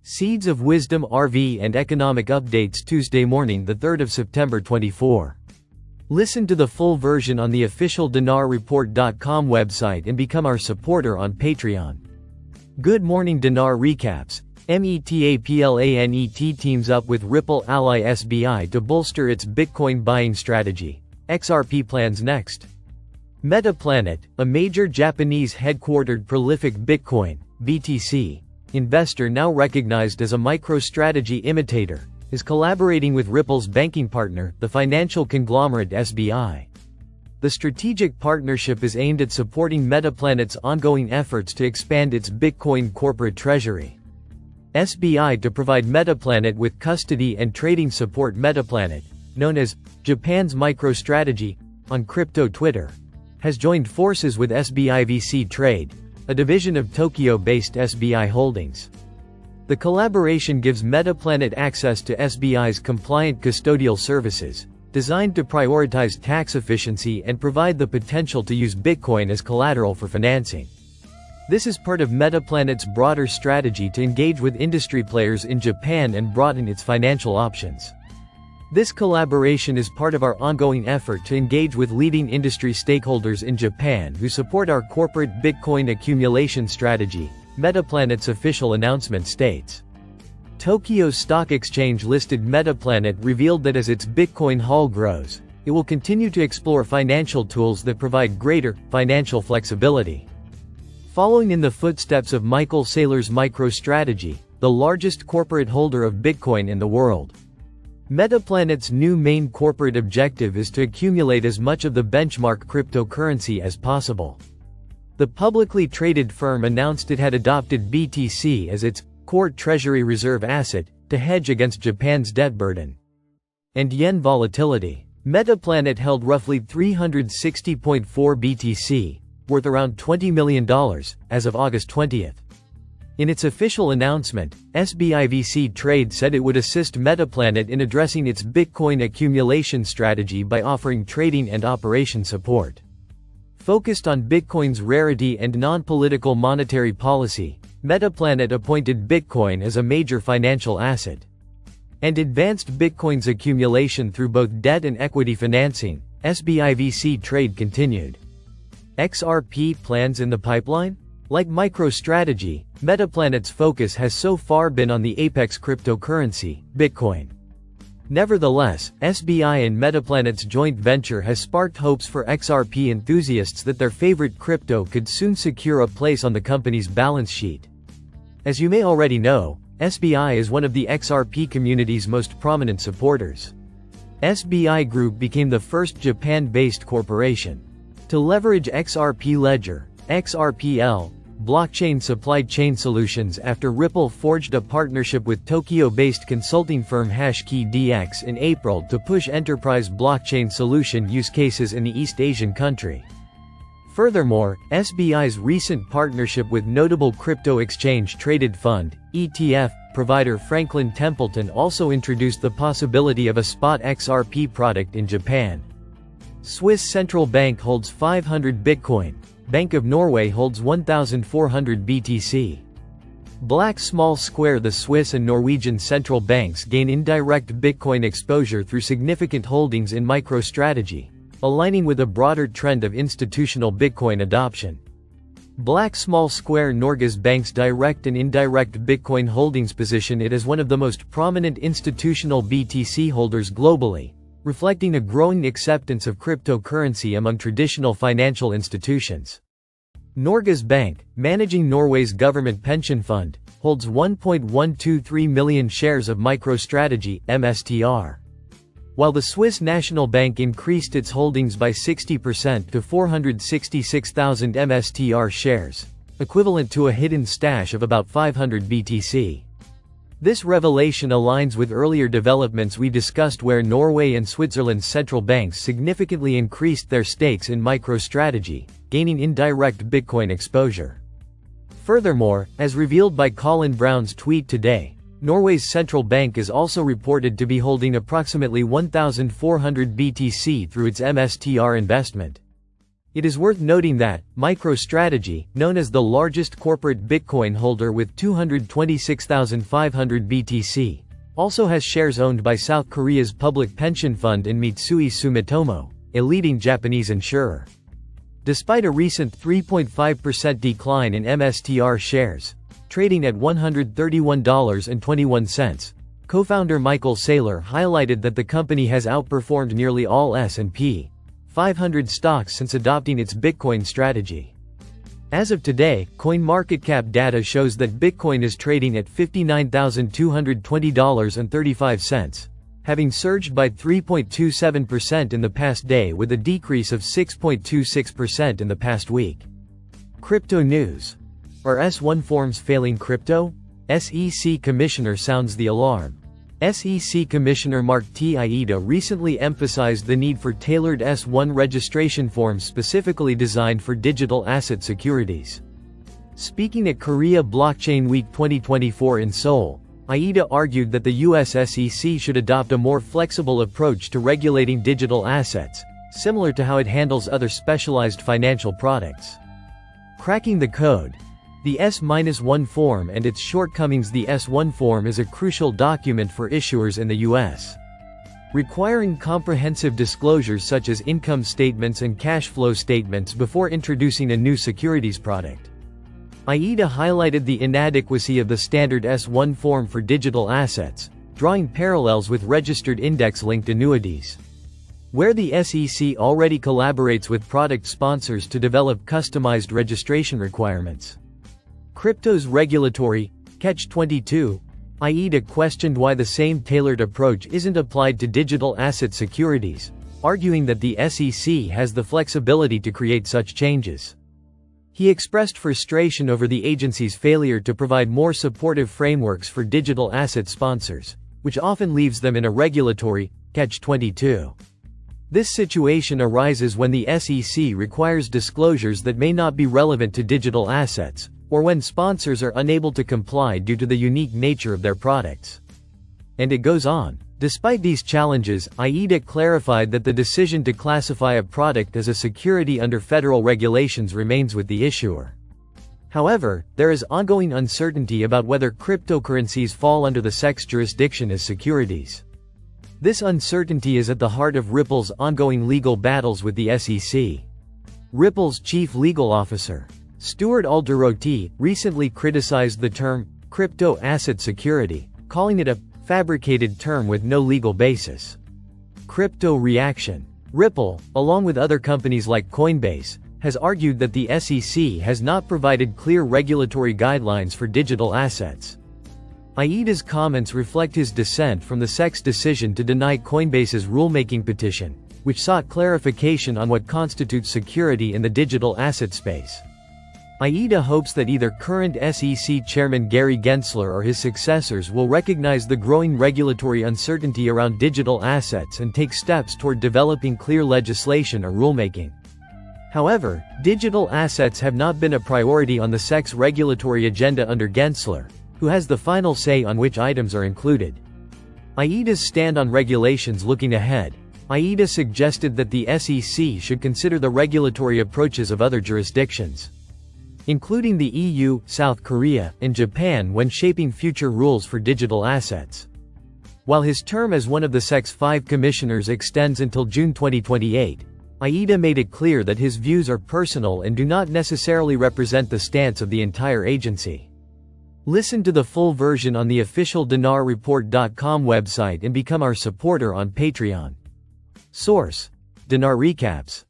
Seeds of Wisdom RV and Economic Updates Tuesday morning, the 3rd of September 24. Listen to the full version on the official dinarreport.com website and become our supporter on Patreon. Good morning. Dinar recaps. METAPLANET teams up with Ripple ally SBI to bolster its Bitcoin buying strategy. XRP plans next. Metaplanet, a major Japanese headquartered prolific Bitcoin (BTC) investor now recognized as a MicroStrategy imitator, is collaborating with Ripple's banking partner, the financial conglomerate SBI. The strategic partnership is aimed at supporting Metaplanet's ongoing efforts to expand its Bitcoin corporate treasury. SBI to provide Metaplanet with custody and trading support. Metaplanet, known as Japan's MicroStrategy on crypto Twitter, has joined forces with SBI VC Trade, a division of Tokyo-based SBI Holdings. The collaboration gives Metaplanet access to SBI's compliant custodial services, designed to prioritize tax efficiency and provide the potential to use Bitcoin as collateral for financing. This is part of Metaplanet's broader strategy to engage with industry players in Japan and broaden its financial options. This collaboration is part of our ongoing effort to engage with leading industry stakeholders in Japan who support our corporate Bitcoin accumulation strategy, Metaplanet's official announcement states. Tokyo Stock Exchange listed Metaplanet revealed that as its Bitcoin haul grows, it will continue to explore financial tools that provide greater financial flexibility. Following in the footsteps of Michael Saylor's MicroStrategy, the largest corporate holder of Bitcoin in the world, Metaplanet's new main corporate objective is to accumulate as much of the benchmark cryptocurrency as possible. The publicly traded firm announced it had adopted BTC as its core treasury reserve asset to hedge against Japan's debt burden and yen volatility. Metaplanet held roughly 360.4 BTC, worth around $20 million, as of August 20. In its official announcement, SBI VC Trade said it would assist Metaplanet in addressing its Bitcoin accumulation strategy by offering trading and operation support. Focused on Bitcoin's rarity and non-political monetary policy, Metaplanet appointed Bitcoin as a major financial asset and advanced Bitcoin's accumulation through both debt and equity financing. SBI VC Trade continued. XRP plans in the pipeline? Like MicroStrategy, Metaplanet's focus has so far been on the apex cryptocurrency, Bitcoin. Nevertheless, SBI and Metaplanet's joint venture has sparked hopes for XRP enthusiasts that their favorite crypto could soon secure a place on the company's balance sheet. As you may already know, SBI is one of the XRP community's most prominent supporters. SBI Group became the first Japan-based corporation to leverage XRP Ledger, XRPL, blockchain supply chain solutions after Ripple forged a partnership with Tokyo-based consulting firm HashKey-DX in April to push enterprise blockchain solution use cases in the East Asian country. Furthermore, SBI's recent partnership with notable crypto exchange-traded fund, ETF, provider Franklin Templeton also introduced the possibility of a spot XRP product in Japan. Swiss Central Bank holds 500 Bitcoin. Bank of Norway holds 1,400 BTC. Black Small Square. The Swiss and Norwegian central banks gain indirect Bitcoin exposure through significant holdings in MicroStrategy, aligning with a broader trend of institutional Bitcoin adoption. Black Small Square Norges Bank's direct and indirect Bitcoin holdings position it as one of the most prominent institutional BTC holders globally, reflecting a growing acceptance of cryptocurrency among traditional financial institutions. Norges Bank, managing Norway's government pension fund, holds 1.123 million shares of MicroStrategy, MSTR. While the Swiss National Bank increased its holdings by 60% to 466,000 MSTR shares, equivalent to a hidden stash of about 500 BTC. This revelation aligns with earlier developments we discussed where Norway and Switzerland's central banks significantly increased their stakes in MicroStrategy, gaining indirect Bitcoin exposure. Furthermore, as revealed by Colin Brown's tweet today, Norway's central bank is also reported to be holding approximately 1,400 BTC through its MSTR investment. It is worth noting that MicroStrategy, known as the largest corporate Bitcoin holder with 226,500 BTC, also has shares owned by South Korea's public pension fund and Mitsui Sumitomo, a leading Japanese insurer. Despite a recent 3.5% decline in MSTR shares, trading at $131.21, co-founder Michael Saylor highlighted that the company has outperformed nearly all S&P 500 stocks since adopting its Bitcoin strategy. As of today, CoinMarketCap data shows that Bitcoin is trading at $59,220.35, having surged by 3.27% in the past day with a decrease of 6.26% in the past week. Crypto news. Are S1 forms failing crypto? SEC Commissioner sounds the alarm. SEC Commissioner Mark T. Aida recently emphasized the need for tailored S1 registration forms specifically designed for digital asset securities. Speaking at Korea Blockchain Week 2024 in Seoul, Aida argued that the US SEC should adopt a more flexible approach to regulating digital assets, similar to how it handles other specialized financial products. Cracking the code. The S-1 form and its shortcomings. The S1 form is a crucial document for issuers in the U.S., requiring comprehensive disclosures such as income statements and cash flow statements before introducing a new securities product. Aida highlighted the inadequacy of the standard S1 form for digital assets, drawing parallels with registered index-linked annuities, where the SEC already collaborates with product sponsors to develop customized registration requirements. Crypto's regulatory catch-22. Aida questioned why the same tailored approach isn't applied to digital asset securities, arguing that the SEC has the flexibility to create such changes. He expressed frustration over the agency's failure to provide more supportive frameworks for digital asset sponsors, which often leaves them in a regulatory catch-22. This situation arises when the SEC requires disclosures that may not be relevant to digital assets, or when sponsors are unable to comply due to the unique nature of their products. And it goes on. Despite these challenges, Aida clarified that the decision to classify a product as a security under federal regulations remains with the issuer. However, there is ongoing uncertainty about whether cryptocurrencies fall under the SEC's jurisdiction as securities. This uncertainty is at the heart of Ripple's ongoing legal battles with the SEC. Ripple's chief legal officer, Stuart Alderoty, recently criticized the term crypto asset security, calling it a fabricated term with no legal basis. Crypto reaction. Ripple, along with other companies like Coinbase, has argued that the SEC has not provided clear regulatory guidelines for digital assets. Aida's comments reflect his dissent from the SEC's decision to deny Coinbase's rulemaking petition, which sought clarification on what constitutes security in the digital asset space. Aida hopes that either current SEC Chairman Gary Gensler or his successors will recognize the growing regulatory uncertainty around digital assets and take steps toward developing clear legislation or rulemaking. However, digital assets have not been a priority on the SEC's regulatory agenda under Gensler, who has the final say on which items are included. Aida's stand on regulations. Looking ahead, Aida suggested that the SEC should consider the regulatory approaches of other jurisdictions, including the EU, South Korea, and Japan when shaping future rules for digital assets. While his term as one of the SEC's 5 commissioners extends until June 2028, Aida made it clear that his views are personal and do not necessarily represent the stance of the entire agency. Listen to the full version on the official DinarReport.com website and become our supporter on Patreon. Source: Dinar Recaps.